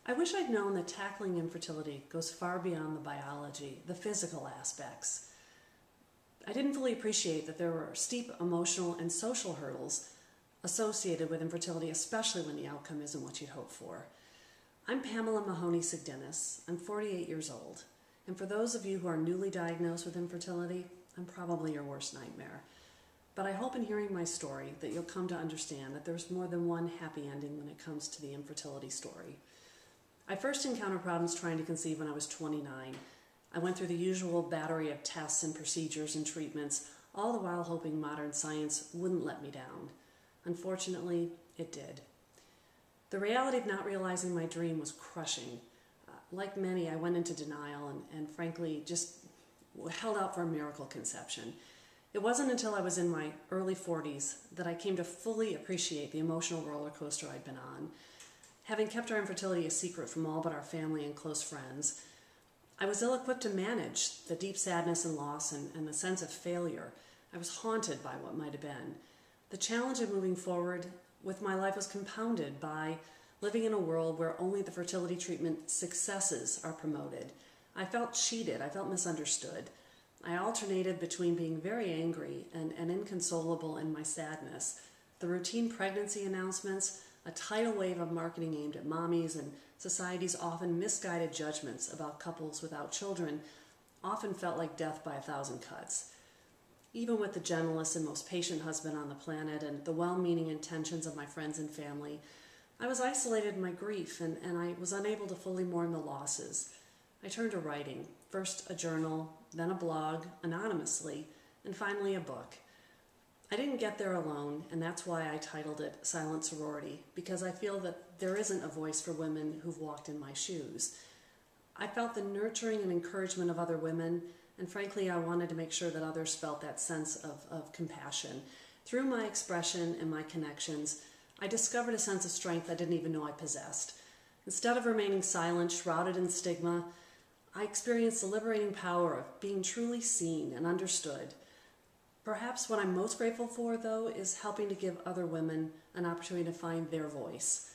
I wish I'd known that tackling infertility goes far beyond the biology, the physical aspects. I didn't fully appreciate that there were steep emotional and social hurdles associated with infertility, especially when the outcome isn't what you'd hope for. I'm Pamela Mahoney-Sigdenis. I'm 48 years old. And for those of you who are newly diagnosed with infertility, I'm probably your worst nightmare. But I hope in hearing my story that you'll come to understand that there's more than one happy ending when it comes to the infertility story. I first encountered problems trying to conceive when I was 29. I went through the usual battery of tests and procedures and treatments, all the while hoping modern science wouldn't let me down. Unfortunately, it did. The reality of not realizing my dream was crushing. Like many, I went into denial and frankly just held out for a miracle conception. It wasn't until I was in my early 40s that I came to fully appreciate the emotional roller coaster I'd been on. Having kept our infertility a secret from all but our family and close friends, I was ill-equipped to manage the deep sadness and loss and the sense of failure. I was haunted by what might have been. The challenge of moving forward with my life was compounded by living in a world where only the fertility treatment successes are promoted. I felt cheated. I felt misunderstood. I alternated between being very angry and inconsolable in my sadness. The routine pregnancy announcements, a tidal wave of marketing aimed at mommies, and society's often misguided judgments about couples without children often felt like death by 1,000 cuts. Even with the gentlest and most patient husband on the planet and the well-meaning intentions of my friends and family, I was isolated in my grief and I was unable to fully mourn the losses. I turned to writing, first a journal, then a blog, anonymously, and finally a book. I didn't get there alone, and that's why I titled it Silent Sorority, because I feel that there isn't a voice for women who've walked in my shoes. I felt the nurturing and encouragement of other women, and frankly, I wanted to make sure that others felt that sense of compassion. Through my expression and my connections, I discovered a sense of strength I didn't even know I possessed. Instead of remaining silent, shrouded in stigma, I experienced the liberating power of being truly seen and understood. Perhaps what I'm most grateful for, though, is helping to give other women an opportunity to find their voice.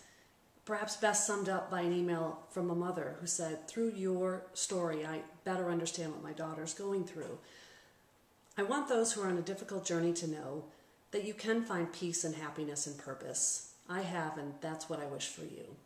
Perhaps best summed up by an email from a mother who said, "Through your story, I better understand what my daughter's going through." I want those who are on a difficult journey to know that you can find peace and happiness and purpose. I have, and that's what I wish for you.